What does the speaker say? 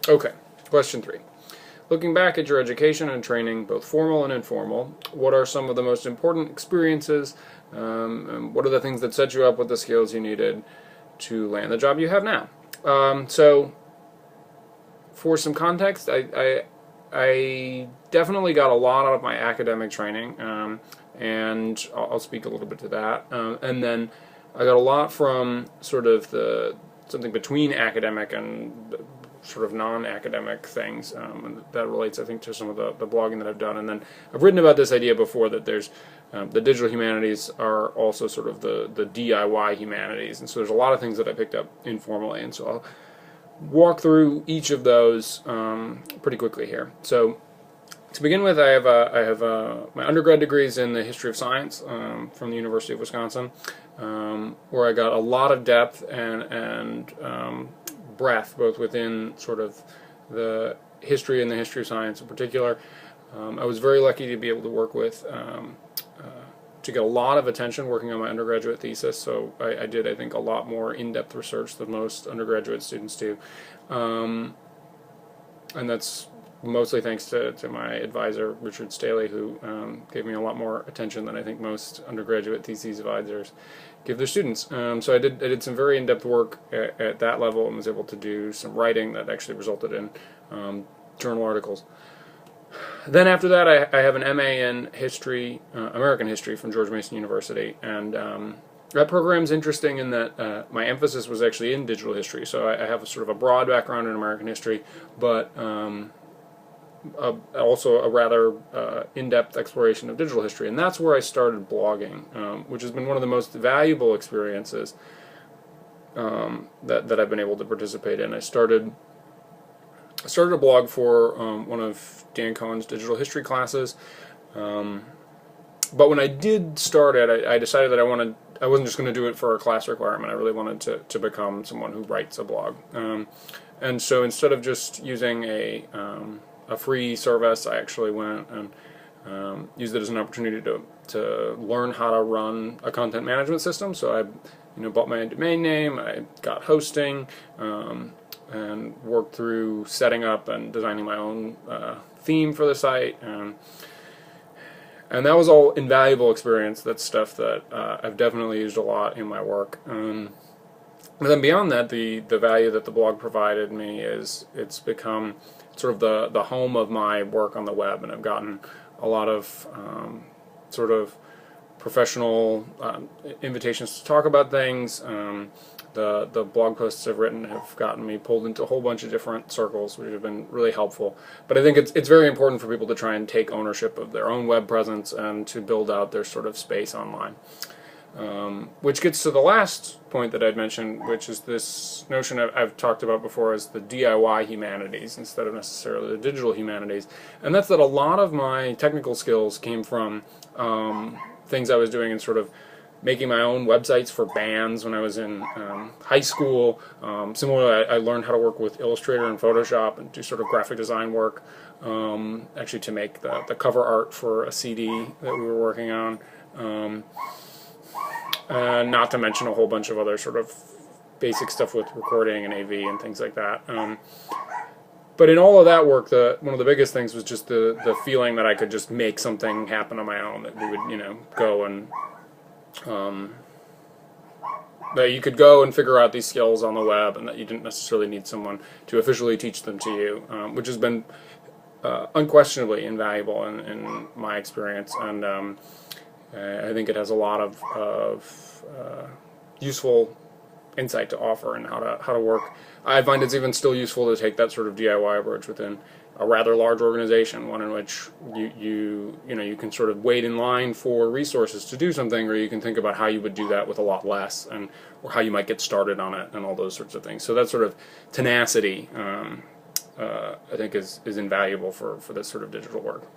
Okay, question 3. Looking back at your education and training, both formal and informal, what are some of the most important experiences, and what are the things that set you up with the skills you needed to land the job you have now? So, for some context, I definitely got a lot out of my academic training, and I'll speak a little bit to that. And then I got a lot from sort of something between academic and sort of non-academic things, and that relates, I think, to some of the blogging that I've done. And then I've written about this idea before, that there's the digital humanities are also sort of the DIY humanities, and so there's a lot of things that I picked up informally, and so I'll walk through each of those pretty quickly here. So to begin with, I have my undergrad degrees in the history of science from the University of Wisconsin, where I got a lot of depth and breadth, both within sort of the history and the history of science in particular. I was very lucky to be able to work with, to get a lot of attention working on my undergraduate thesis, so I did, I think, a lot more in-depth research than most undergraduate students do. And that's mostly thanks to my advisor, Richard Staley, who gave me a lot more attention than I think most undergraduate thesis advisors give their students. So I did some very in-depth work at that level, and was able to do some writing that actually resulted in journal articles. Then after that, I have an MA in history, American history, from George Mason University, and that program's interesting in that my emphasis was actually in digital history, so I have a sort of a broad background in American history, but also a rather in-depth exploration of digital history, and that's where I started blogging, which has been one of the most valuable experiences that I've been able to participate in. I started a blog for one of Dan Cohen's digital history classes, but when I did start it, I decided that I wasn't just going to do it for a class requirement. I really wanted to become someone who writes a blog, and so instead of just using a free service, I actually went and used it as an opportunity to learn how to run a content management system. So I bought my domain name, I got hosting, and worked through setting up and designing my own theme for the site, and that was all invaluable experience. That's stuff that I've definitely used a lot in my work. And then beyond that, the value that the blog provided me is it's become sort of the home of my work on the web, and I've gotten a lot of sort of professional invitations to talk about things. The blog posts I've written have gotten me pulled into a whole bunch of different circles, which have been really helpful. But I think it's very important for people to try and take ownership of their own web presence and to build out their sort of space online. Which gets to the last point that I'd mentioned, which is this notion I've talked about before as the DIY humanities instead of necessarily the digital humanities. And that's that a lot of my technical skills came from things I was doing in sort of making my own websites for bands when I was in high school. Similarly, I learned how to work with Illustrator and Photoshop and do sort of graphic design work, actually to make the cover art for a CD that we were working on. Not to mention a whole bunch of other sort of basic stuff with recording and AV and things like that. But in all of that work, one of the biggest things was just the feeling that I could just make something happen on my own, that we would, go and that you could go and figure out these skills on the web, and that you didn't necessarily need someone to officially teach them to you, which has been unquestionably invaluable in my experience, and I think it has a lot of useful insight to offer in how to work. I find it's even still useful to take that sort of DIY approach within a rather large organization, one in which you can sort of wait in line for resources to do something, or you can think about how you would do that with a lot less, or how you might get started on it, and all those sorts of things. So that sort of tenacity, I think, is invaluable for this sort of digital work.